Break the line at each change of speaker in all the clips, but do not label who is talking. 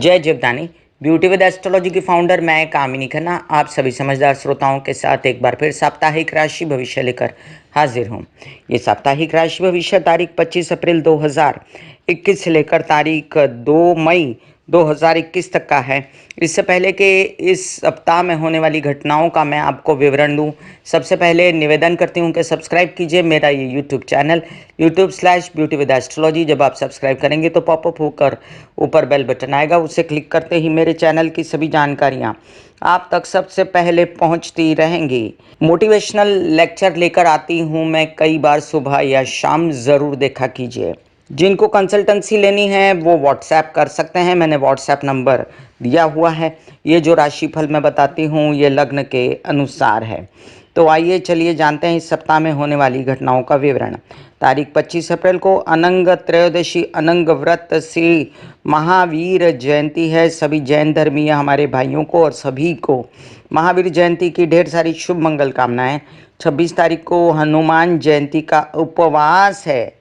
जय Jivdani. Beauty with astrology की founder मैं कामिनी खन्ना आप सभी समझदार श्रोताओं के साथ एक बार फिर साप्ताहिक राशि भविष्य लेकर हाजिर हूँ। ये साप्ताहिक राशि भविष्य तारीख 25 अप्रैल 2021 से लेकर तारीख 2 मई 2021 तक का है। इससे पहले कि इस सप्ताह में होने वाली घटनाओं का मैं आपको विवरण दूं, सबसे पहले निवेदन करती हूं कि सब्सक्राइब कीजिए मेरा ये यूट्यूब चैनल YouTube/ब्यूटी विद एस्ट्रोलॉजी। जब आप सब्सक्राइब करेंगे तो पॉपअप होकर ऊपर बेल बटन आएगा, उसे क्लिक करते ही मेरे चैनल की सभी जानकारियां आप तक सबसे पहले पहुंचती रहेंगी। मोटिवेशनल लेक्चर लेकर आती हूं मैं कई बार सुबह या शाम, ज़रूर देखा कीजिए। जिनको कंसल्टेंसी लेनी है वो व्हाट्सएप कर सकते हैं, मैंने व्हाट्सएप नंबर दिया हुआ है। ये जो राशिफल मैं बताती हूँ ये लग्न के अनुसार है। तो आइए चलिए जानते हैं इस सप्ताह में होने वाली घटनाओं का विवरण। तारीख 25 अप्रैल को अनंग त्रयोदशी अनंग व्रत से महावीर जयंती है। सभी जैन धर्मीय हमारे भाइयों को और सभी को महावीर जयंती की ढेर सारी शुभ मंगल कामनाएं। 26 तारीख को हनुमान जयंती का उपवास है,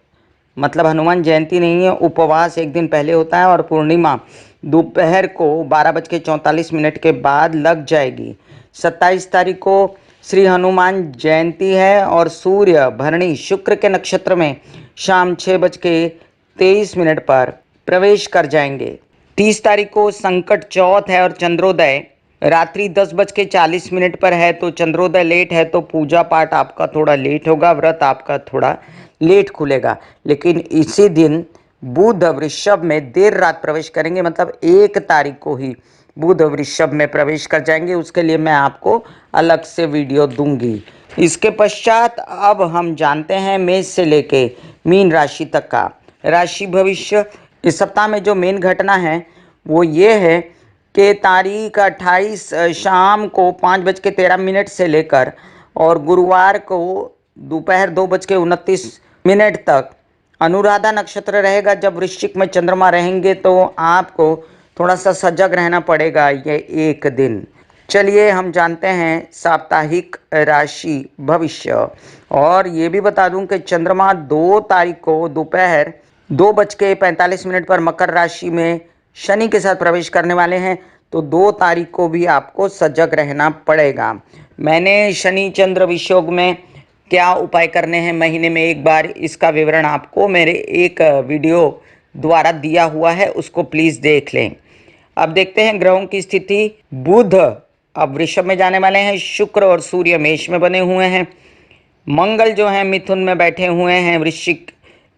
मतलब हनुमान जयंती नहीं है, उपवास एक दिन पहले होता है और पूर्णिमा दोपहर को 12:44 के बाद लग जाएगी। 27 तारीख को श्री हनुमान जयंती है और सूर्य भरणी शुक्र के नक्षत्र में शाम 6:23 पर प्रवेश कर जाएंगे। 30 तारीख को संकट चौथ है और चंद्रोदय रात्रि 10:40 पर है। तो चंद्रोदय लेट है तो पूजा पाठ आपका थोड़ा लेट होगा, व्रत आपका थोड़ा लेट खुलेगा। लेकिन इसी दिन बुध वृषभ में देर रात प्रवेश करेंगे, मतलब 1 तारीख को ही बुध वृषभ में प्रवेश कर जाएंगे। उसके लिए मैं आपको अलग से वीडियो दूंगी। इसके पश्चात अब हम जानते हैं मेष से लेके मीन राशि तक का राशि भविष्य। इस सप्ताह में जो मेन घटना है वो ये है कि तारीख 28 शाम को 5:13 से लेकर और गुरुवार को दोपहर 2:29 तक अनुराधा नक्षत्र रहेगा। जब वृश्चिक में चंद्रमा रहेंगे तो आपको थोड़ा सा सजग रहना पड़ेगा ये एक दिन। चलिए हम जानते हैं साप्ताहिक राशि भविष्य। और ये भी बता दूं कि चंद्रमा 2 तारीख को दोपहर 2:45 पर मकर राशि में शनि के साथ प्रवेश करने वाले हैं। तो 2 तारीख को भी आपको सजग रहना पड़ेगा। मैंने शनि चंद्र विषयोग में क्या उपाय करने हैं महीने में एक बार, इसका विवरण आपको मेरे एक वीडियो द्वारा दिया हुआ है, उसको प्लीज़ देख लें। अब देखते हैं ग्रहों की स्थिति। बुध अब वृषभ में जाने वाले हैं, शुक्र और सूर्य मेष में बने हुए हैं, मंगल जो है मिथुन में बैठे हुए हैं, वृश्चिक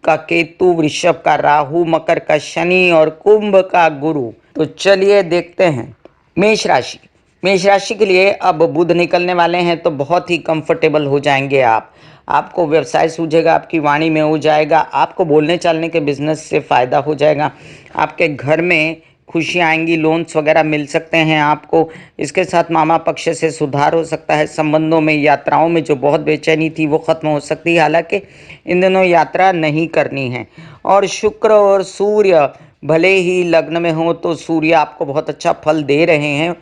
का केतु, वृषभ का राहु, मकर का शनि और कुंभ का गुरु। तो चलिए देखते हैं मेष राशि। मेष राशि के लिए अब बुध निकलने वाले हैं तो बहुत ही कंफर्टेबल हो जाएंगे आप। आपको व्यवसाय सूझेगा, आपकी वाणी में हो जाएगा, आपको बोलने चालने के बिजनेस से फ़ायदा हो जाएगा, आपके घर में खुशियाँ आएंगी, लोन्स वगैरह मिल सकते हैं आपको। इसके साथ मामा पक्ष से सुधार हो सकता है। संबंधों में, यात्राओं में जो बहुत बेचैनी थी वो ख़त्म हो सकती है, हालांकि इन दिनों यात्रा नहीं करनी है। और शुक्र और सूर्य भले ही लग्न में हो तो सूर्य आपको बहुत अच्छा फल दे रहे हैं,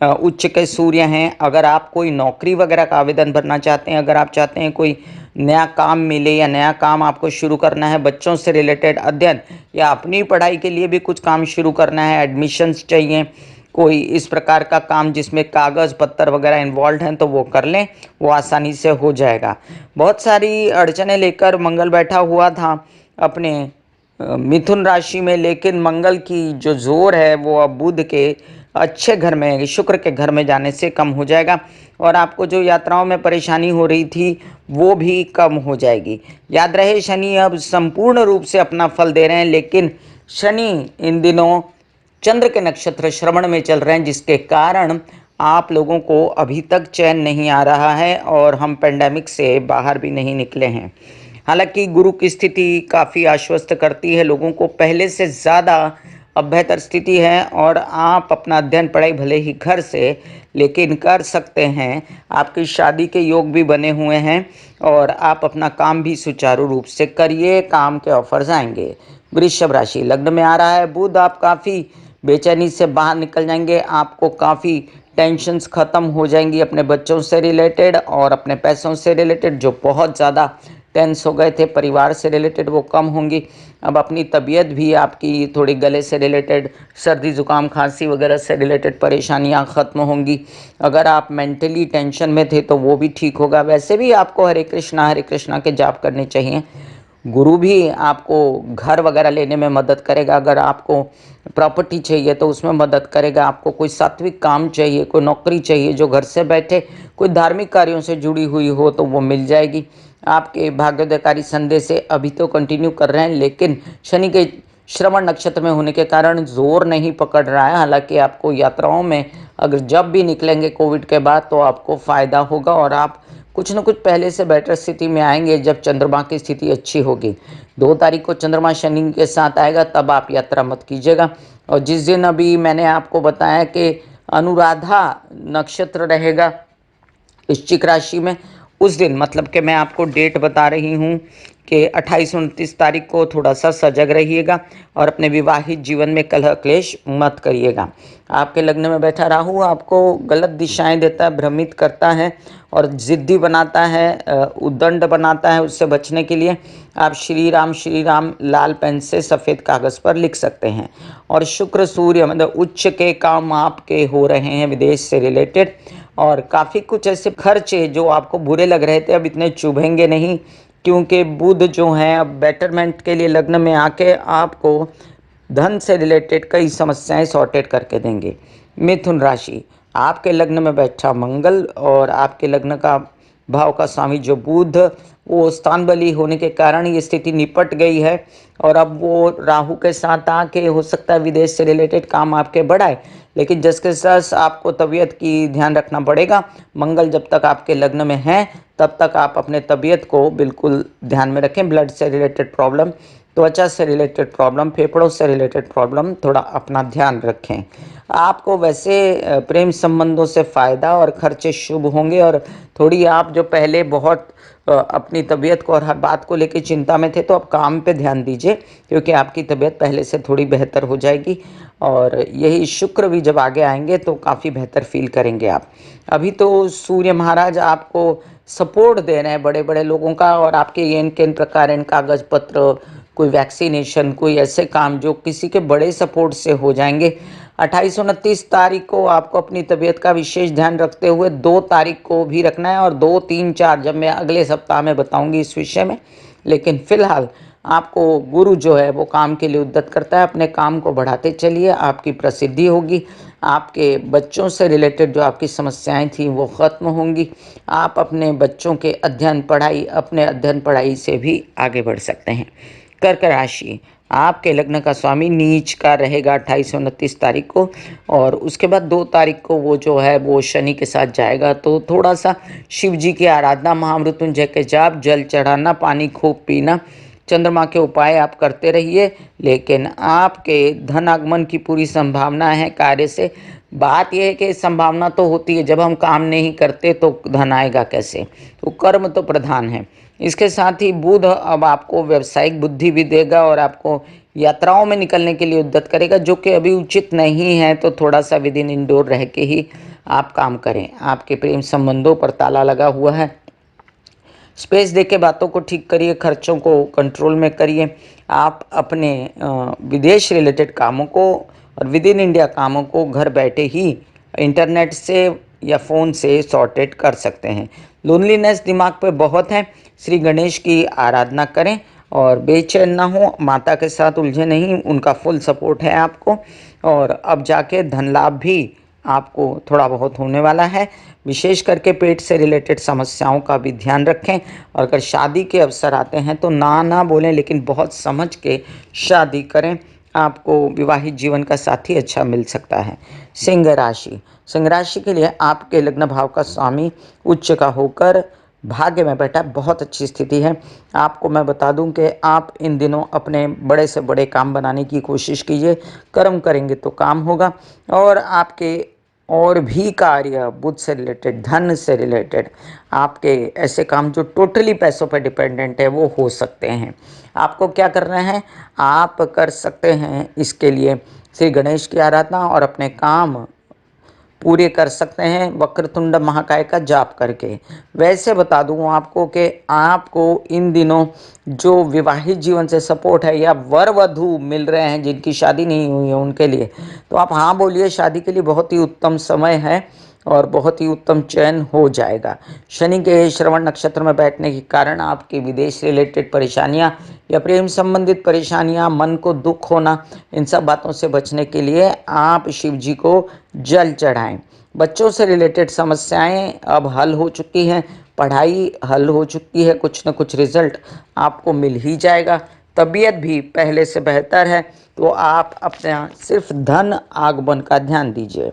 उच्च के सूर्य हैं। अगर आप कोई नौकरी वगैरह का आवेदन भरना चाहते हैं, अगर आप चाहते हैं कोई नया काम मिले या नया काम आपको शुरू करना है, बच्चों से रिलेटेड अध्ययन या अपनी पढ़ाई के लिए भी कुछ काम शुरू करना है, एडमिशन्स चाहिए, कोई इस प्रकार का काम जिसमें कागज़ पत्तर वगैरह इन्वॉल्व हैं तो वो कर लें, वो आसानी से हो जाएगा। बहुत सारी अड़चनें लेकर मंगल बैठा हुआ था अपने मिथुन राशि में, लेकिन मंगल की जो जोर है वो अब बुध के अच्छे घर में, शुक्र के घर में जाने से कम हो जाएगा और आपको जो यात्राओं में परेशानी हो रही थी वो भी कम हो जाएगी। याद रहे शनि अब संपूर्ण रूप से अपना फल दे रहे हैं, लेकिन शनि इन दिनों चंद्र के नक्षत्र श्रवण में चल रहे हैं, जिसके कारण आप लोगों को अभी तक चैन नहीं आ रहा है और हम पेंडेमिक से बाहर भी नहीं निकले हैं। हालांकि गुरु की स्थिति काफ़ी आश्वस्त करती है लोगों को, पहले से ज़्यादा अब बेहतर स्थिति है और आप अपना अध्ययन पढ़ाई भले ही घर से लेकिन कर सकते हैं। आपकी शादी के योग भी बने हुए हैं और आप अपना काम भी सुचारू रूप से करिए, काम के ऑफर्स आएंगे। वृषभ राशि लग्न में आ रहा है बुध, आप काफ़ी बेचैनी से बाहर निकल जाएंगे, आपको काफ़ी टेंशन्स ख़त्म हो जाएंगी अपने बच्चों से रिलेटेड और अपने पैसों से रिलेटेड जो बहुत ज़्यादा टेंस हो गए थे परिवार से रिलेटेड, वो कम होंगी। अब अपनी तबीयत भी आपकी थोड़ी गले से रिलेटेड, सर्दी जुकाम खांसी वगैरह से रिलेटेड परेशानियां ख़त्म होंगी। अगर आप मेंटली टेंशन में थे तो वो भी ठीक होगा। वैसे भी आपको हरे कृष्णा के जाप करने चाहिए। गुरु भी आपको घर वगैरह लेने में मदद करेगा। अगर आपको प्रॉपर्टी चाहिए तो उसमें मदद करेगा। आपको कोई सात्विक काम चाहिए, कोई नौकरी चाहिए जो घर से बैठे कोई धार्मिक कार्यों से जुड़ी हुई हो तो वो मिल जाएगी। आपके भाग्योदयकारी संदेह से अभी तो कंटिन्यू कर रहे हैं, लेकिन शनि के श्रवण नक्षत्र में होने के कारण जोर नहीं पकड़ रहा है। हालांकि आपको यात्राओं में अगर जब भी निकलेंगे कोविड के बाद तो आपको फ़ायदा होगा और आप कुछ न कुछ पहले से बेटर स्थिति में आएंगे जब चंद्रमा की स्थिति अच्छी होगी। 2 तारीख को चंद्रमा शनि के साथ आएगा, तब आप यात्रा मत कीजिएगा। और जिस दिन अभी मैंने आपको बताया कि अनुराधा नक्षत्र रहेगा वृश्चिक राशि में, उस दिन मतलब कि मैं आपको डेट बता रही हूँ कि 28-29 तारीख को थोड़ा सा सजग रहिएगा और अपने विवाहित जीवन में कलह क्लेश मत करिएगा। आपके लग्न में बैठा राहु आपको गलत दिशाएं देता है, भ्रमित करता है और ज़िद्दी बनाता है, उद्दंड बनाता है। उससे बचने के लिए आप श्री राम लाल पेन से सफ़ेद कागज़ पर लिख सकते हैं। और शुक्र सूर्य मतलब उच्च के काम आपके हो रहे हैं विदेश से रिलेटेड, और काफ़ी कुछ ऐसे खर्चे जो आपको बुरे लग रहे थे अब इतने चुभेंगे नहीं, क्योंकि बुध जो हैं अब बेटरमेंट के लिए लग्न में आके आपको धन से रिलेटेड कई समस्याएं सॉर्टेड करके देंगे। मिथुन राशि, आपके लग्न में बैठा मंगल और आपके लग्न का भाव का स्वामी जो बुध, वो स्थान बली होने के कारण ये स्थिति निपट गई है। और अब वो राहु के साथ आके हो सकता है विदेश से रिलेटेड काम आपके बढ़ाए, लेकिन जिसके साथ आपको तबीयत की ध्यान रखना पड़ेगा। मंगल जब तक आपके लग्न में है तब तक आप अपने तबीयत को बिल्कुल ध्यान में रखें। ब्लड से रिलेटेड प्रॉब्लम, त्वचा से रिलेटेड प्रॉब्लम, फेफड़ों से रिलेटेड प्रॉब्लम, थोड़ा अपना ध्यान रखें। आपको वैसे प्रेम संबंधों से फ़ायदा और खर्चे शुभ होंगे। और थोड़ी आप जो पहले बहुत अपनी तबीयत को और हर बात को लेकर चिंता में थे, तो अब काम पे ध्यान दीजिए क्योंकि आपकी तबीयत पहले से थोड़ी बेहतर हो जाएगी। और यही शुक्र भी जब आगे आएंगे तो काफ़ी बेहतर फील करेंगे आप। अभी तो सूर्य महाराज आपको सपोर्ट दे रहे हैं बड़े बड़े लोगों का, और आपके ये किन प्रकार इन कागज पत्र, कोई वैक्सीनेशन, कोई ऐसे काम जो किसी के बड़े सपोर्ट से हो जाएंगे। 28-29 तारीख को आपको अपनी तबीयत का विशेष ध्यान रखते हुए 2 तारीख को भी रखना है, और 2, 3, 4 जब मैं अगले सप्ताह में बताऊंगी इस विषय में। लेकिन फिलहाल आपको गुरु जो है वो काम के लिए उद्यत करता है। अपने काम को बढ़ाते चलिए, आपकी प्रसिद्धि होगी। आपके बच्चों से रिलेटेड जो आपकी समस्याएं थी वो ख़त्म होंगी। आप अपने बच्चों के अपने अध्ययन पढ़ाई से भी आगे बढ़ सकते हैं। कर्क राशि, आपके लग्न का स्वामी नीच का रहेगा 28-29 तारीख को, और उसके बाद 2 तारीख को वो जो है वो शनि के साथ जाएगा। तो थोड़ा सा शिव जी की आराधना, महामृत्युंजय के जाप, जल चढ़ाना, पानी खूब पीना, चंद्रमा के उपाय आप करते रहिए। लेकिन आपके धन आगमन की पूरी संभावना है कार्य से। बात यह है कि संभावना तो होती है, जब हम काम नहीं करते तो धन आएगा कैसे, तो कर्म तो प्रधान है। इसके साथ ही बुध अब आपको व्यावसायिक बुद्धि भी देगा और आपको यात्राओं में निकलने के लिए उद्यत करेगा, जो कि अभी उचित नहीं है। तो थोड़ा सा विद इन इंडोर रह के ही आप काम करें। आपके प्रेम संबंधों पर ताला लगा हुआ है। स्पेस दे के बातों को ठीक करिए, खर्चों को कंट्रोल में करिए। आप अपने विदेश रिलेटेड कामों को और विद इन इंडिया कामों को घर बैठे ही इंटरनेट से या फ़ोन से सॉर्टेड कर सकते हैं। लोनलीनेस दिमाग पे बहुत है, श्री गणेश की आराधना करें और बेचैन ना हो, माता के साथ उलझे नहीं, उनका फुल सपोर्ट है आपको। और अब जाके धन लाभ भी आपको थोड़ा बहुत होने वाला है। विशेष करके पेट से रिलेटेड समस्याओं का भी ध्यान रखें, और अगर शादी के अवसर आते हैं तो ना बोलें, लेकिन बहुत समझ के शादी करें। आपको विवाहित जीवन का साथी अच्छा मिल सकता है। सिंह राशि के लिए आपके लग्न भाव का स्वामी उच्च का होकर भाग्य में बैठा, बहुत अच्छी स्थिति है। आपको मैं बता दूं कि आप इन दिनों अपने बड़े से बड़े काम बनाने की कोशिश कीजिए। कर्म करेंगे तो काम होगा। और आपके और भी कार्य बुद्ध से रिलेटेड, धन से रिलेटेड, आपके ऐसे काम जो टोटली पैसों पर डिपेंडेंट है वो हो सकते हैं। आपको क्या करना है, आप कर सकते हैं इसके लिए श्री गणेश की आराधना और अपने काम पूरे कर सकते हैं वक्रतुंड महाकाय का जाप करके। वैसे बता दूं आपको कि आपको इन दिनों जो विवाहित जीवन से सपोर्ट है या वर वधू मिल रहे हैं जिनकी शादी नहीं हुई है उनके लिए, तो आप हाँ बोलिए, शादी के लिए बहुत ही उत्तम समय है और बहुत ही उत्तम चयन हो जाएगा। शनि के श्रवण नक्षत्र में बैठने के कारण आपकी विदेश रिलेटेड परेशानियां या प्रेम संबंधित परेशानियां, मन को दुख होना, इन सब बातों से बचने के लिए आप शिव जी को जल चढ़ाएं। बच्चों से रिलेटेड समस्याएं अब हल हो चुकी हैं, पढ़ाई हल हो चुकी है, कुछ न कुछ रिजल्ट आपको मिल ही जाएगा। तबीयत भी पहले से बेहतर है, तो आप अपना सिर्फ धन आगमन का ध्यान दीजिए।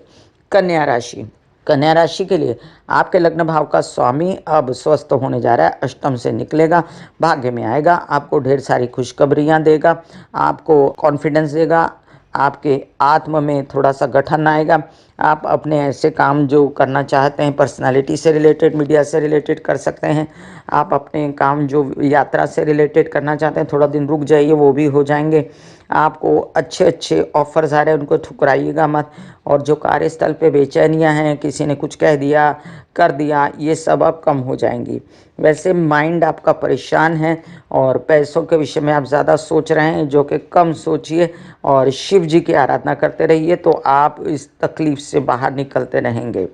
कन्या राशि, कन्या राशि के लिए आपके लग्न भाव का स्वामी अब स्वस्थ होने जा रहा है, अष्टम से निकलेगा, भाग्य में आएगा, आपको ढेर सारी खुशखबरियां देगा, आपको कॉन्फिडेंस देगा, आपके आत्म में थोड़ा सा गठन आएगा। आप अपने ऐसे काम जो करना चाहते हैं पर्सनालिटी से रिलेटेड, मीडिया से रिलेटेड कर सकते हैं। आप अपने काम जो यात्रा से रिलेटेड करना चाहते हैं थोड़ा दिन रुक जाइए, वो भी हो जाएंगे। आपको अच्छे अच्छे ऑफर्स आ रहे हैं, उनको ठुकराइएगा मत। और जो कार्यस्थल पे बेचैनियां हैं, किसी ने कुछ कह दिया कर दिया, ये सब अब कम हो जाएंगी। वैसे माइंड आपका परेशान है और पैसों के विषय में आप ज़्यादा सोच रहे हैं, जो कि कम सोचिए और शिव जी की आराधना करते रहिए, तो आप इस तकलीफ से बाहर निकलते रहेंगे।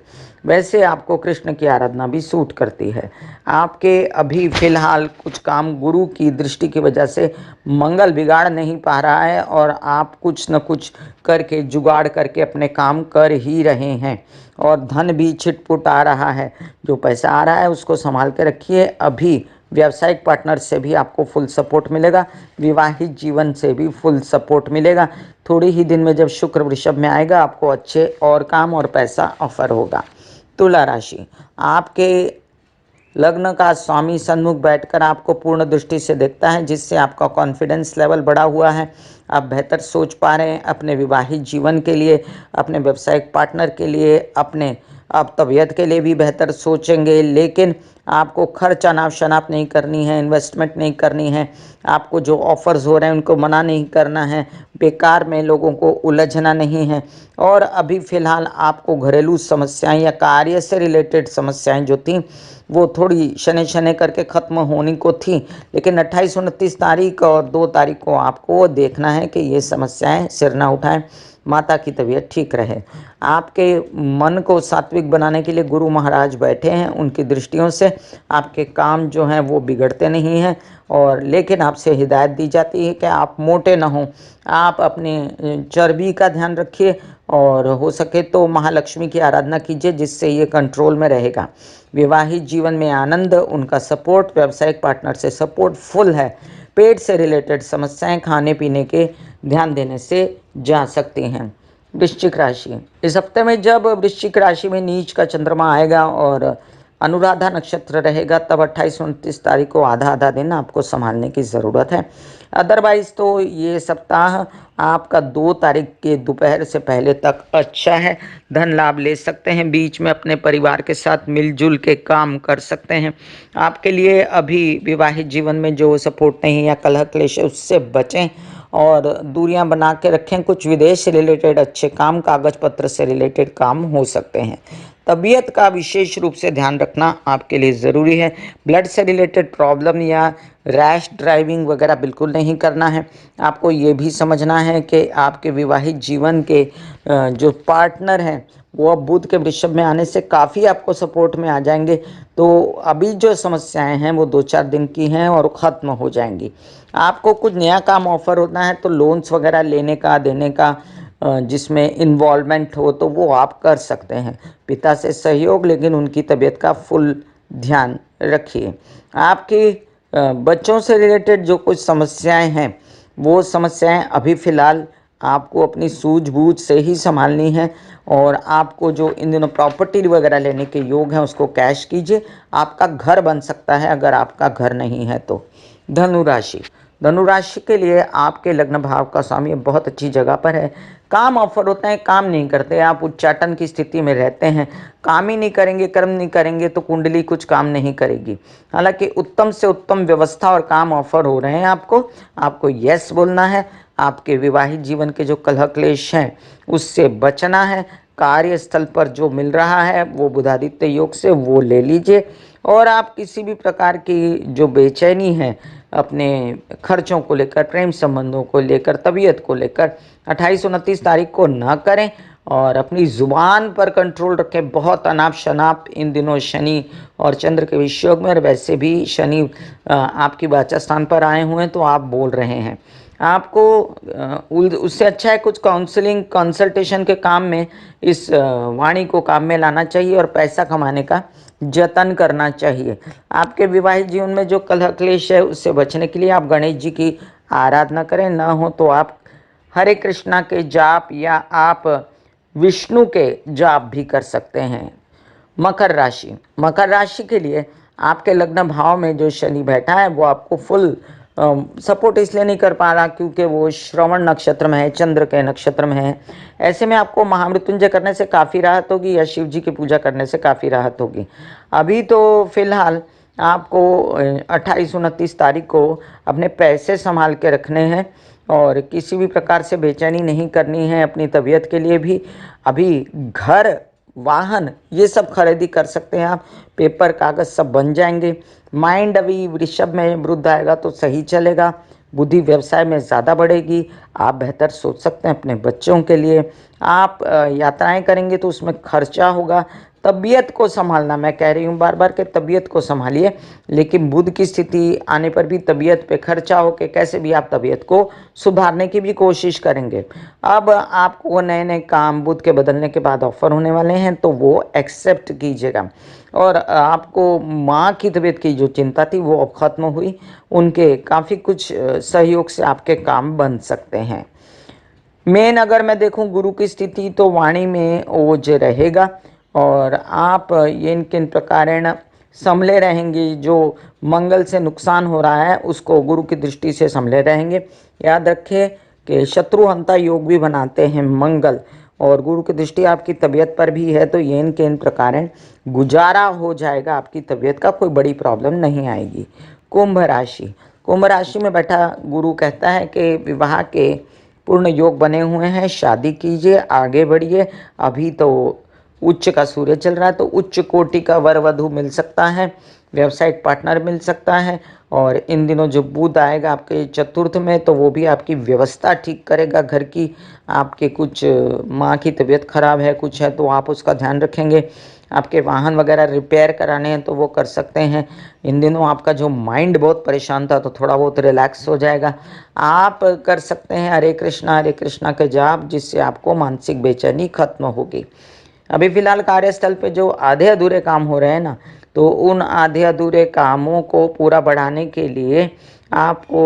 वैसे आपको कृष्ण की आराधना भी सूट करती है। आपके अभी फिलहाल कुछ काम गुरु की दृष्टि की वजह से मंगल बिगाड़ नहीं पा रहा है और आप कुछ न कुछ करके जुगाड़ करके अपने काम कर ही रहे हैं और धन भी छिटपुट आ रहा है। जो पैसा आ रहा है उसको संभाल के रखिए। अभी व्यावसायिक पार्टनर से भी आपको फुल सपोर्ट मिलेगा, विवाहित जीवन से भी फुल सपोर्ट मिलेगा। थोड़ी ही दिन में जब शुक्र वृषभ में आएगा आपको अच्छे और काम और पैसा ऑफर होगा। तुला राशि, आपके लग्न का स्वामी सन्मुख बैठकर आपको पूर्ण दृष्टि से देखता है, जिससे आपका कॉन्फिडेंस लेवल बढ़ा हुआ है। आप बेहतर सोच पा रहे हैं अपने विवाहित जीवन के लिए, अपने व्यावसायिक पार्टनर के लिए, अपने आप तबीयत के लिए भी बेहतर सोचेंगे। लेकिन आपको खर्च अनाप शनाप नहीं करनी है, इन्वेस्टमेंट नहीं करनी है, आपको जो ऑफर्स हो रहे हैं उनको मना नहीं करना है, बेकार में लोगों को उलझना नहीं है। और अभी फ़िलहाल आपको घरेलू समस्याएं या कार्य से रिलेटेड समस्याएं जो थी वो थोड़ी शनै शनै करके ख़त्म होनी को थी, लेकिन 28-29 तारीख और 2 तारीख को आपको देखना है कि ये समस्याएं सिर ना उठाएं, माता की तबीयत ठीक रहे। आपके मन को सात्विक बनाने के लिए गुरु महाराज बैठे हैं, उनकी दृष्टियों से आपके काम जो हैं वो बिगड़ते नहीं हैं। और लेकिन आपसे हिदायत दी जाती है कि आप मोटे ना हों, आप अपने चर्बी का ध्यान रखिए और हो सके तो महालक्ष्मी की आराधना कीजिए, जिससे ये कंट्रोल में रहेगा। विवाहित जीवन में आनंद, उनका सपोर्ट, व्यावसायिक पार्टनर से सपोर्ट फुल है। पेट से रिलेटेड समस्याएं खाने पीने के ध्यान देने से जा सकती हैं। वृश्चिक राशि, इस हफ्ते में जब वृश्चिक राशि में नीच का चंद्रमा आएगा और अनुराधा नक्षत्र रहेगा, तब 28-29 तारीख को आधा आधा दिन आपको संभालने की ज़रूरत है। अदरवाइज तो ये सप्ताह आपका 2 तारीख के दोपहर से पहले तक अच्छा है। धन लाभ ले सकते हैं, बीच में अपने परिवार के साथ मिलजुल के काम कर सकते हैं। आपके लिए अभी विवाहित जीवन में जो सपोर्ट नहीं या कलह क्लेश है उससे बचें और दूरियां बना के रखें। कुछ विदेश से रिलेटेड अच्छे काम, कागज पत्र से रिलेटेड काम हो सकते हैं। तबीयत का विशेष रूप से ध्यान रखना आपके लिए ज़रूरी है। ब्लड से रिलेटेड प्रॉब्लम या रैश ड्राइविंग वगैरह बिल्कुल नहीं करना है। आपको ये भी समझना है कि आपके विवाहित जीवन के जो पार्टनर हैं वो अब बुध के वृषभ में आने से काफ़ी आपको सपोर्ट में आ जाएंगे। तो अभी जो समस्याएं हैं वो 2-4 दिन की हैं और ख़त्म हो जाएंगी। आपको कुछ नया काम ऑफर होना है तो लोन्स वगैरह लेने का देने का जिसमें इन्वॉल्वमेंट हो तो वो आप कर सकते हैं। पिता से सहयोग, लेकिन उनकी तबीयत का फुल ध्यान रखिए। आपकी बच्चों से रिलेटेड जो कुछ समस्याएं हैं वो समस्याएं अभी फ़िलहाल आपको अपनी सूझबूझ से ही संभालनी है। और आपको जो इन दिनों प्रॉपर्टी वगैरह लेने के योग हैं उसको कैश कीजिए, आपका घर बन सकता है अगर आपका घर नहीं है तो। धनु राशि, धनु राशि के लिए आपके लग्न भाव का स्वामी बहुत अच्छी जगह पर है। काम ऑफर होता है, काम नहीं करते, आप उच्चाटन की स्थिति में रहते हैं। काम ही नहीं करेंगे, कर्म नहीं करेंगे तो कुंडली कुछ काम नहीं करेगी। हालांकि उत्तम से उत्तम व्यवस्था और काम ऑफर हो रहे हैं आपको यस बोलना है। आपके विवाहित जीवन के जो कलह क्लेश हैं उससे बचना है। कार्यस्थल पर जो मिल रहा है वो बुधादित्य योग से वो ले लीजिए। और आप किसी भी प्रकार की जो बेचैनी है अपने खर्चों को लेकर, प्रेम संबंधों को लेकर, तबीयत को लेकर 28-29 तारीख को ना करें और अपनी ज़ुबान पर कंट्रोल रखें। बहुत अनाप शनाप इन दिनों शनि और चंद्र के विषयोग में, और वैसे भी शनि आपकी वाचा स्थान पर आए हुए हैं तो आप बोल रहे हैं। आपको उससे अच्छा है कुछ काउंसलिंग कंसल्टेशन के काम में इस वाणी को काम में लाना चाहिए और पैसा कमाने का जतन करना चाहिए। आपके विवाहित जीवन में जो कलह क्लेश है उससे बचने के लिए आप गणेश जी की आराधना करें। न हो तो आप हरे कृष्णा के जाप या आप विष्णु के जाप भी कर सकते हैं। मकर राशि के लिए आपके लग्न भाव में जो शनि बैठा है वो आपको फुल सपोर्ट इसलिए नहीं कर पा रहा क्योंकि वो श्रवण नक्षत्र में है, चंद्र के नक्षत्र में है। ऐसे में आपको महामृत्युंजय करने से काफ़ी राहत होगी या शिव जी की पूजा करने से काफ़ी राहत होगी। अभी तो फिलहाल आपको 28-29 तारीख को अपने पैसे संभाल के रखने हैं और किसी भी प्रकार से बेचैनी नहीं करनी है अपनी तबीयत के लिए भी। अभी घर, वाहन, ये सब खरीदी कर सकते हैं आप, पेपर कागज सब बन जाएंगे। माइंड अभी वृषभ में वृद्ध आएगा तो सही चलेगा, बुद्धि व्यवसाय में ज़्यादा बढ़ेगी, आप बेहतर सोच सकते हैं अपने बच्चों के लिए। आप यात्राएं करेंगे तो उसमें खर्चा होगा। तबीयत को संभालना, मैं कह रही हूँ बार बार कि तबीयत को संभालिए, लेकिन बुध की स्थिति आने पर भी तबीयत पे खर्चा हो के कैसे भी आप तबीयत को सुधारने की भी कोशिश करेंगे। अब आपको नए नए काम बुध के बदलने के बाद ऑफर होने वाले हैं तो वो एक्सेप्ट कीजिएगा। और आपको माँ की तबीयत की जो चिंता थी वो अब खत्म हुई, उनके काफ़ी कुछ सहयोग से आपके काम बन सकते हैं। मेन अगर मैं देखूं गुरु की स्थिति तो वाणी में ओज रहेगा और आप ये किन प्रकारेण संभले रहेंगे। जो मंगल से नुकसान हो रहा है उसको गुरु की दृष्टि से संभले रहेंगे। याद रखें कि शत्रुहंता योग भी बनाते हैं मंगल, और गुरु की दृष्टि आपकी तबीयत पर भी है तो ये किन प्रकारेण गुजारा हो जाएगा, आपकी तबीयत का कोई बड़ी प्रॉब्लम नहीं आएगी। कुंभ राशि में बैठा गुरु कहता है कि विवाह के पूर्ण योग बने हुए हैं, शादी कीजिए, आगे बढ़िए। अभी तो उच्च का सूर्य चल रहा है तो उच्च कोटि का वर वधु मिल सकता है, व्यावसायिक पार्टनर मिल सकता है। और इन दिनों जो बुध आएगा आपके चतुर्थ में तो वो भी आपकी व्यवस्था ठीक करेगा घर की। आपके कुछ माँ की तबीयत खराब है, कुछ है तो आप उसका ध्यान रखेंगे। आपके वाहन वगैरह रिपेयर कराने हैं तो वो कर सकते हैं। इन दिनों आपका जो माइंड बहुत परेशान था तो थोड़ा बहुत रिलैक्स हो जाएगा। आप कर सकते हैं हरे कृष्णा के जाप, जिससे आपको मानसिक बेचैनी खत्म होगी। अभी फिलहाल कार्यस्थल पे जो आधे अधूरे काम हो रहे हैं ना, तो उन आधे अधूरे कामों को पूरा बढ़ाने के लिए आपको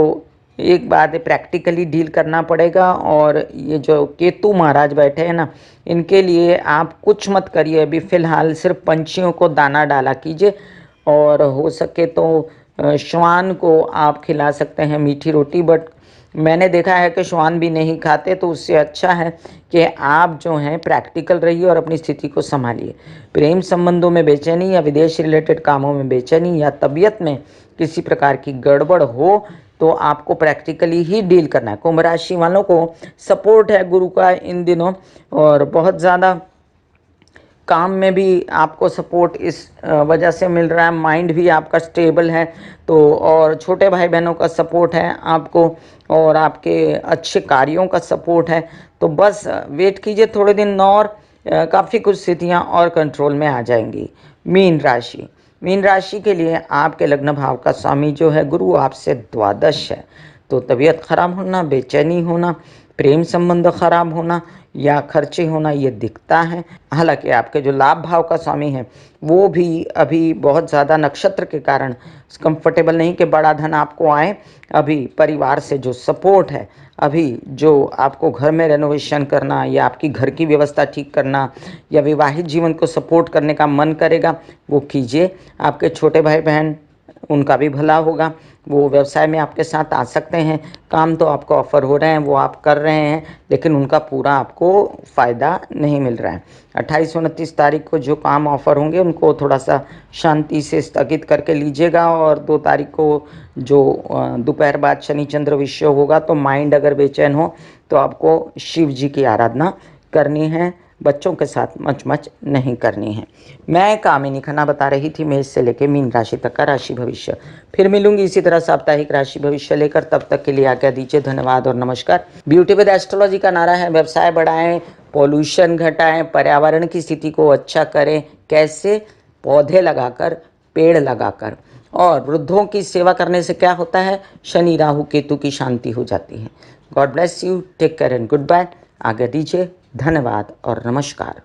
एक बात प्रैक्टिकली डील करना पड़ेगा। और ये जो केतु महाराज बैठे हैं ना, इनके लिए आप कुछ मत करिए अभी फिलहाल, सिर्फ पंछियों को दाना डाला कीजिए। और हो सके तो श्वान को आप खिला सकते हैं मीठी रोटी, बट मैंने देखा है कि श्वान भी नहीं खाते, तो उससे अच्छा है कि आप जो हैं प्रैक्टिकल रहिए और अपनी स्थिति को संभालिए। प्रेम संबंधों में बेचैनी या विदेश रिलेटेड कामों में बेचैनी या तबीयत में किसी प्रकार की गड़बड़ हो तो आपको प्रैक्टिकली ही डील करना है। कुंभ राशि वालों को सपोर्ट है गुरु का इन दिनों, और बहुत ज़्यादा काम में भी आपको सपोर्ट इस वजह से मिल रहा है। माइंड भी आपका स्टेबल है तो, और छोटे भाई बहनों का सपोर्ट है आपको, और आपके अच्छे कार्यों का सपोर्ट है। तो बस वेट कीजिए थोड़े दिन और, काफ़ी कुछ स्थितियाँ और कंट्रोल में आ जाएंगी। मीन राशि के लिए आपके लग्न भाव का स्वामी जो है गुरु आपसे द्वादश है, तो तबीयत खराब होना, बेचैनी होना, प्रेम संबंध खराब होना या खर्चे होना ये दिखता है। हालांकि आपके जो लाभ भाव का स्वामी है वो भी अभी बहुत ज़्यादा नक्षत्र के कारण कंफर्टेबल नहीं कि बड़ा धन आपको आए। अभी परिवार से जो सपोर्ट है, अभी जो आपको घर में रेनोवेशन करना या आपकी घर की व्यवस्था ठीक करना या विवाहित जीवन को सपोर्ट करने का मन करेगा वो कीजिए। आपके छोटे भाई बहन, उनका भी भला होगा, वो व्यवसाय में आपके साथ आ सकते हैं। काम तो आपको ऑफर हो रहे हैं वो आप कर रहे हैं, लेकिन उनका पूरा आपको फ़ायदा नहीं मिल रहा है। 28-29 तारीख को जो काम ऑफर होंगे उनको थोड़ा सा शांति से स्थगित करके लीजिएगा। और 2 तारीख को जो दोपहर बाद शनि चंद्र विषय होगा तो माइंड अगर बेचैन हो तो आपको शिव जी की आराधना करनी है। बच्चों के साथ मच नहीं करनी है। मैं कामिनी खन्ना बता रही थी मेष से लेकर मीन राशि तक का राशि भविष्य। फिर मिलूंगी इसी तरह साप्ताहिक राशि भविष्य लेकर, तब तक के लिए आज्ञा दीजिए। धन्यवाद और नमस्कार। ब्यूटी विद एस्ट्रोलॉजी का नारा है व्यवसाय बढ़ाएं, पॉल्यूशन घटाएं, पर्यावरण की स्थिति को अच्छा करें। कैसे? पौधे लगाकर, पेड़ लगाकर। और वृद्धों की सेवा करने से क्या होता है? शनि राहु केतु की शांति हो जाती है। God bless you, take care and good bye. आगे दीजिए। धन्यवाद और नमस्कार।